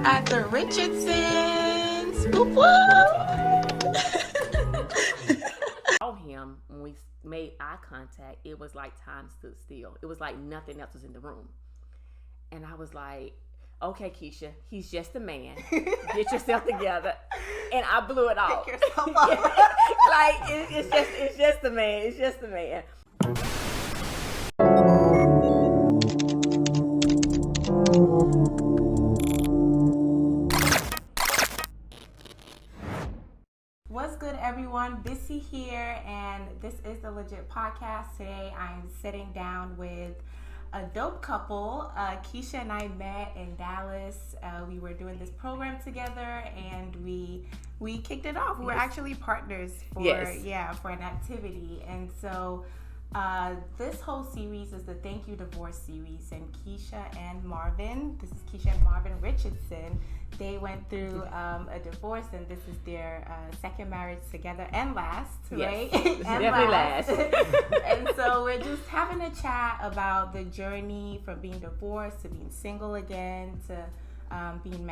at the Richardsons. Whoop whoop. Him when we made eye contact, it was like time stood still. It was like nothing else was in the room, and I was like, "Okay, Keisha, he's just a man. Get yourself together." And I blew it off. Pick yourself up. Like it's just a man. It's just a man. What's good, everyone? Bisi here, and this is the Legit Podcast. Today, I'm sitting down with a dope couple. Keisha and I met in Dallas. We were doing this program together, and we kicked it off. We were actually partners for for an activity, and so this whole series is the Thank You Divorce series. And Keisha and Marvin, this is Keisha and Marvin Richardson. They went through a divorce, and this is their second marriage together and last, right? Yes, and definitely last. And so we're just having a chat about the journey from being divorced to being single again to being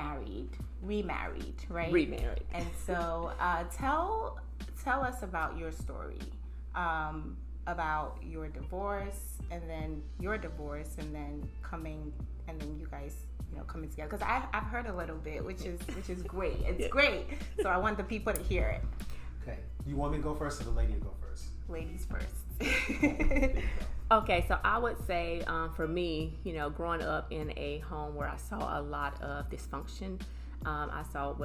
remarried, right? Remarried. And so tell us about your story, about your divorce, and then your divorce, and then you guys, coming together. Because I've heard a little bit, which is great. It's great. So I want the people to hear it. Okay. You want me to go first or the lady to go first? Ladies first. Okay, so I would say for me, growing up in a home where I saw a lot of dysfunction, I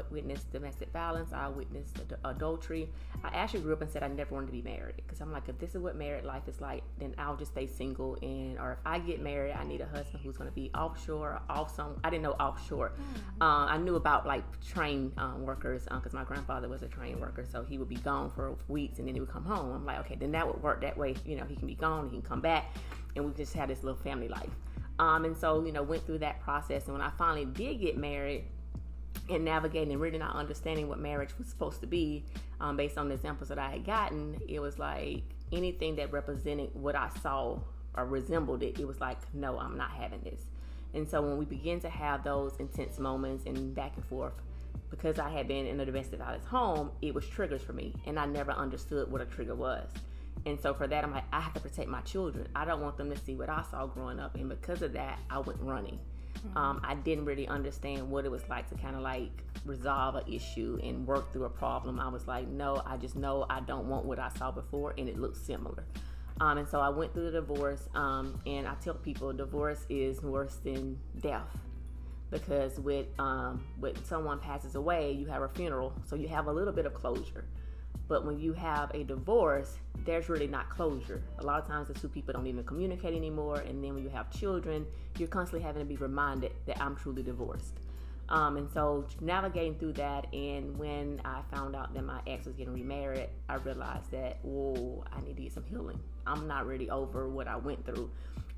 witnessed domestic violence, I witnessed adultery. I actually grew up and said I never wanted to be married, because I'm like, if this is what married life is like, then I'll just stay single, or if I get married, I need a husband who's going to be offshore or I didn't know offshore. I knew about like train workers, because my grandfather was a train worker, so he would be gone for weeks and then he would come home. I'm like, okay, then that would work that way. He can be gone, he can come back, and we just had this little family life. And so, went through that process, and when I finally did get married, and navigating and really not understanding what marriage was supposed to be, based on the examples that I had gotten, it was like anything that represented what I saw or resembled it, it was like, no, I'm not having this. And so when we begin to have those intense moments and back and forth, because I had been in a domestic violence home, it was triggers for me, and I never understood what a trigger was. And so for that, I'm like, I have to protect my children. I don't want them to see what I saw growing up, and because of that, I went running. I didn't really understand what it was like to kind of like resolve an issue and work through a problem. I was like, no, I just know I don't want what I saw before, and it looks similar. And so I went through the divorce, and I tell people divorce is worse than death, because when someone passes away, you have a funeral, so you have a little bit of closure. But when you have a divorce, there's really not closure. A lot of times the two people don't even communicate anymore. And then when you have children, you're constantly having to be reminded that I'm truly divorced. And so navigating through that, and when I found out that my ex was getting remarried, I realized that, I need to get some healing. I'm not really over what I went through.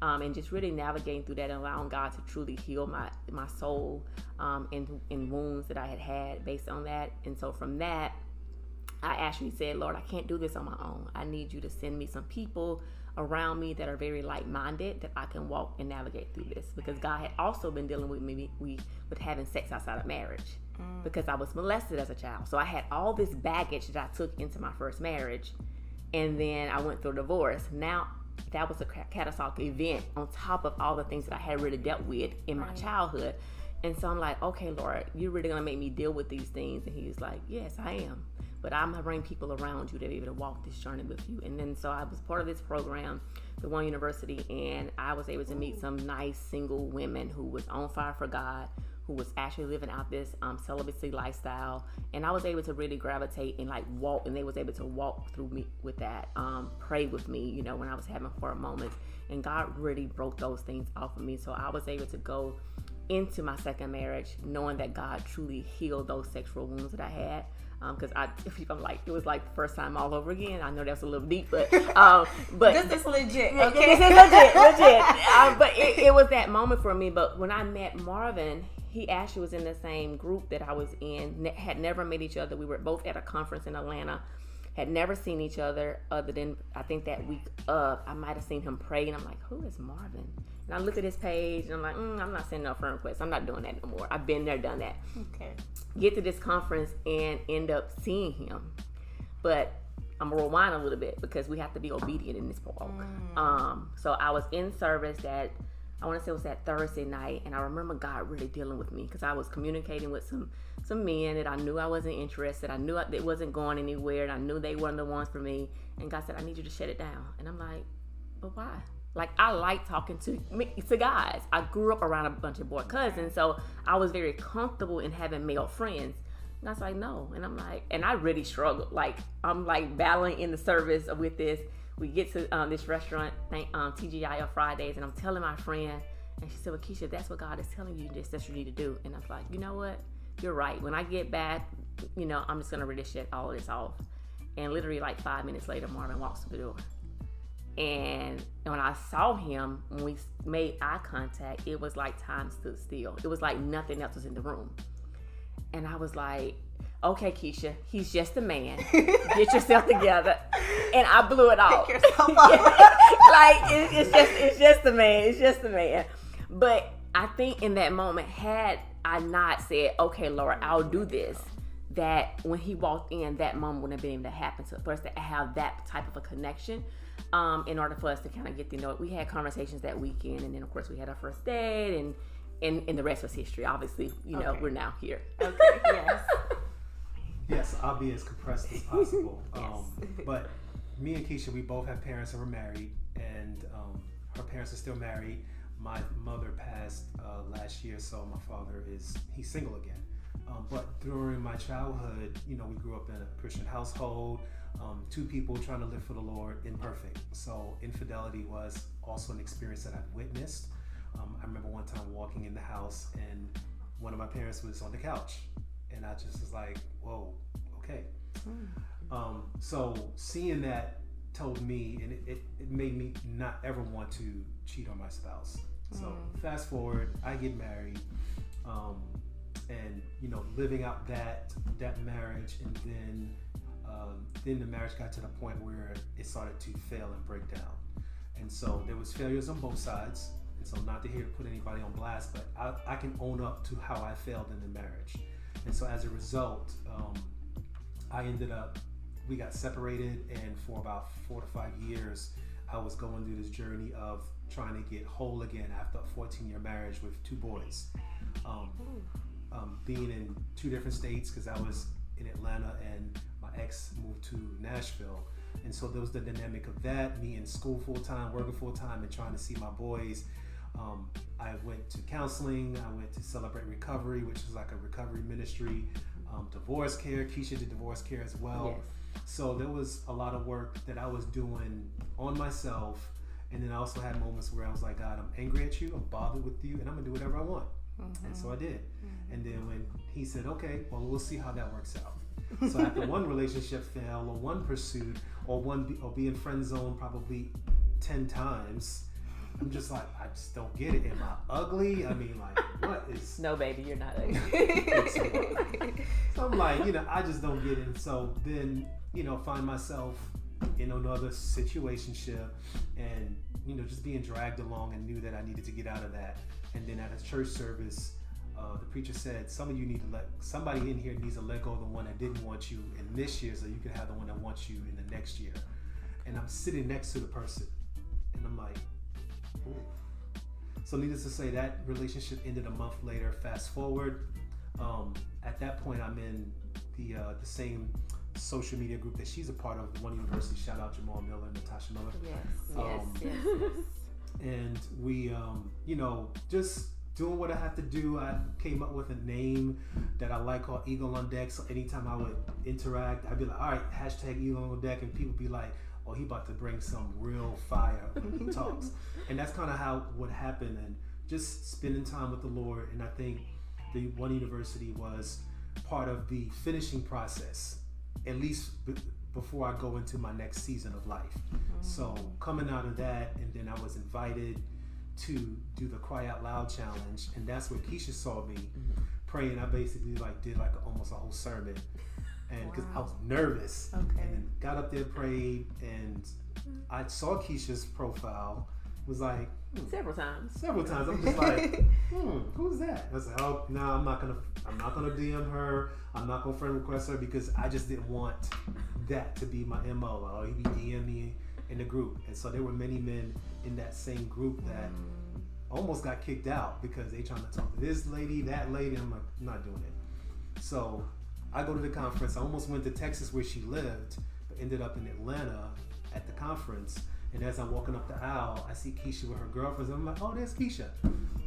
And just really navigating through that and allowing God to truly heal my soul and wounds that I had based on that. And so from that, I actually said, Lord, I can't do this on my own. I need you to send me some people around me that are very like-minded, that I can walk and navigate through this. Because God had also been dealing with me with having sex outside of marriage, because I was molested as a child. So I had all this baggage that I took into my first marriage, and then I went through a divorce. Now, that was a catastrophic event on top of all the things that I had really dealt with in my childhood. And so I'm like, okay, Lord, you're really going to make me deal with these things? And he's like, yes, I am. But I'm going to bring people around you to be able to walk this journey with you. And then so I was part of this program, the One University, and I was able to meet some nice single women who was on fire for God, who was actually living out this celibacy lifestyle. And I was able to really gravitate and like walk, and they was able to walk through me with that, pray with me, when I was having hard moments. And God really broke those things off of me. So I was able to go into my second marriage knowing that God truly healed those sexual wounds that I had. Because I'm like, it was like the first time all over again. I know that's a little deep, but this is legit. Okay, this is legit. But it was that moment for me. But when I met Marvin, he actually was in the same group that I was in. Had never met each other. We were both at a conference in Atlanta, Had never seen each other other than, I think that week of, I might have seen him pray, and I'm like, who is Marvin? And I looked at his page, and I'm like, I'm not sending no friend requests. I'm not doing that no more. I've been there, done that. Okay. Get to this conference and end up seeing him. But I'm going to rewind a little bit because we have to be obedient in this walk. So I was in service that, I want to say it was that Thursday night, and I remember God really dealing with me because I was communicating with some men that I knew I wasn't interested. I knew it wasn't going anywhere, and I knew they weren't the ones for me. And God said, I need you to shut it down. And I'm like, but why? Like, I like talking to guys. I grew up around a bunch of boy cousins, so I was very comfortable in having male friends. And I was like, no. And I'm like, and I really struggled. Like, I'm like battling in the service with this. We get to this restaurant, TGI on Fridays, and I'm telling my friend, and she said, well, Keisha, that's what God is telling you, that's what you need to do. And I was like, you know what? You're right. When I get back, I'm just going to really shut all of this off. And literally like 5 minutes later, Marvin walks through the door. And when I saw him, when we made eye contact, it was like time stood still. It was like nothing else was in the room. And I was like, okay, Keisha, he's just a man. Get yourself together. And I blew it off. Pick yourself up. Like, it's just a man. It's just a man. But I think in that moment, had I not said, okay, Lord, I'll do this, that when he walked in, that moment wouldn't have been able to happen for us to have that type of a connection. In order for us to kind of get to know it. We had conversations that weekend, and then of course we had our first date, and the rest was history. Obviously, we're now here. Okay, yes. Yes, I'll be as compressed as possible. But me and Keisha, we both have parents that were married, and her parents are still married. My mother passed last year, so my father he's single again. But during my childhood, we grew up in a Christian household. Two people trying to live for the Lord, imperfect. So infidelity was also an experience that I've witnessed. I remember one time walking in the house, and one of my parents was on the couch, and I just was like, whoa, okay. So seeing that told me, and it made me not ever want to cheat on my spouse. So fast forward, I get married, and living out that marriage, and then the marriage got to the point where it started to fail and break down. And so there was failures on both sides. And so not to here to put anybody on blast, but I can own up to how I failed in the marriage. And so as a result, we got separated, and for about 4 to 5 years, I was going through this journey of trying to get whole again after a 14-year marriage with 2 boys. Being in 2 different states, because I was in Atlanta and my ex moved to Nashville. And so there was the dynamic of that, me in school full-time, working full-time, and trying to see my boys. I went to counseling. I went to Celebrate Recovery, which is like a recovery ministry. Divorce care. Keisha did divorce care as well. Yes. So there was a lot of work that I was doing on myself. And then I also had moments where I was like, God, I'm angry at you. I'm bothered with you. And I'm going to do whatever I want. And so I did. And then when he said, okay, well, we'll see how that works out. So after one relationship failed, or one pursuit, or be in friend zone probably 10 times, I'm just like, I just don't get it. Am I ugly? I mean, like, what is... No, baby, you're not ugly. So I'm like, I just don't get it. And so then, find myself in another situationship, and, just being dragged along, and knew that I needed to get out of that. And then at a church service, the preacher said, somebody in here needs to let go of the one that didn't want you in this year, so you can have the one that wants you in the next year. And I'm sitting next to the person, and I'm like, ooh. So needless to say, that relationship ended a month later. Fast forward, at that point, I'm in the same social media group that she's a part of, One University. Shout out Jamal Miller and Natasha Miller. Yes. And we, just doing what I have to do. I came up with a name that I like called Eagle on Deck. So anytime I would interact, I'd be like, all right, hashtag Eagle on Deck. And people be like, oh, he about to bring some real fire when he talks. And that's kind of how what happened. And just spending time with the Lord. And I think the One University was part of the finishing process, at least before I go into my next season of life. So coming out of that, and then I was invited to do the Cry Out Loud challenge, and that's where Keisha saw me praying. I basically did almost a whole sermon, and because I was nervous. Okay. And then got up there, prayed, and I saw Keisha's profile. Was like several times. I'm just like, who's that? I was like, oh no, I'm not gonna DM her. I'm not gonna friend request her because I just didn't want that to be my MO. Oh, he be DM me in the group, and so there were many men in that same group that almost got kicked out because they trying to talk to this lady, that lady. I'm like, I'm not doing it. So I go to the conference. I almost went to Texas where she lived, but ended up in Atlanta at the conference. And as I'm walking up the aisle, I see Keisha with her girlfriends. I'm like, oh, there's Keisha.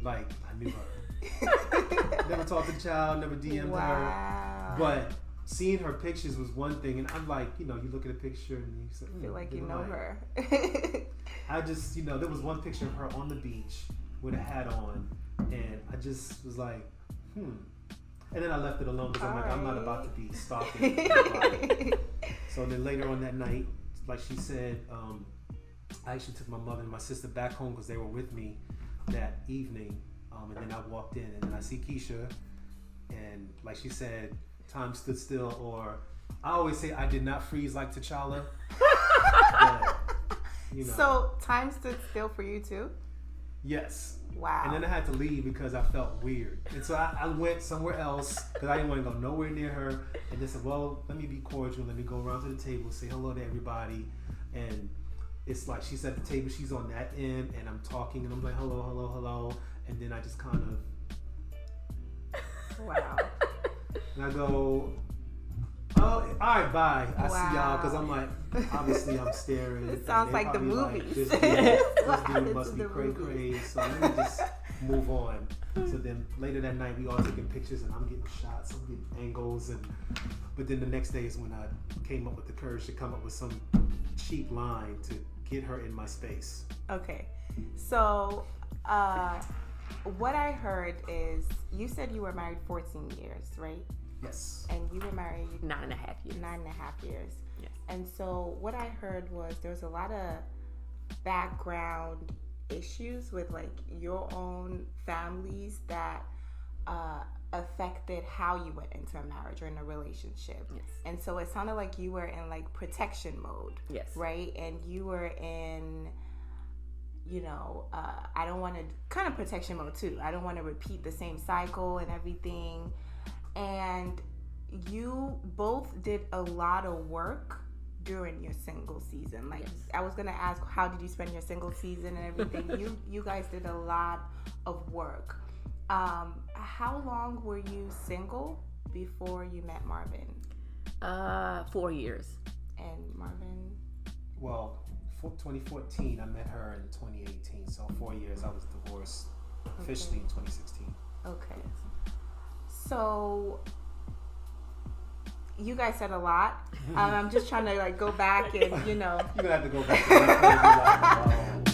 Like, I knew her. Never talked to the child, never DM'd her. But seeing her pictures was one thing. And I'm like, you look at a picture and you say, feel like you know her. I just, there was one picture of her on the beach with a hat on. And I just was like, And then I left it alone because I'm like, I'm not about to be stalking. So then later on that night, like she said, I actually took my mother and my sister back home because they were with me that evening. And then I walked in and then I see Keisha. And like she said, time stood still. Or I always say I did not freeze like T'Challa. But, So time stood still for you too? Yes. Wow. And then I had to leave because I felt weird. And so I went somewhere else because I didn't want to go nowhere near her. And they said, well, let me be cordial. Let me go around to the table, say hello to everybody. And it's like she's at the table, she's on that end, and I'm talking, and I'm like, hello, hello, hello. And then I just kind of... Wow. And I go, oh, all right, bye. I see y'all, because I'm like, obviously I'm staring. It sounds like the movies. Like, this dude must be cray-cray, so let me just move on. So then later that night, we all taking pictures, and I'm getting shots, I'm getting angles, but then the next day is when I came up with the courage to come up with some cheap line to get her in my space. Okay, so what I heard is you said you were married 14 years, right? Yes. And you were married 9.5 years. 9.5 years. Yes. And so what I heard was there was a lot of background issues with like your own families that affected how you went into a marriage or in a relationship. Yes. And so it sounded like you were in like protection mode. Yes. Right? And you were in, I don't want to, kind of protection mode too. I don't want to repeat the same cycle and everything. And you both did a lot of work during your single season. Like, yes. I was going to ask, how did you spend your single season and everything? You guys did a lot of work. How long were you single before you met Marvin? 4 years. And Marvin? Well, 2014, I met her in 2018. So 4 years. I was divorced officially in 2016. Okay. So you guys said a lot. I'm just trying to like go back and You're gonna have to go back.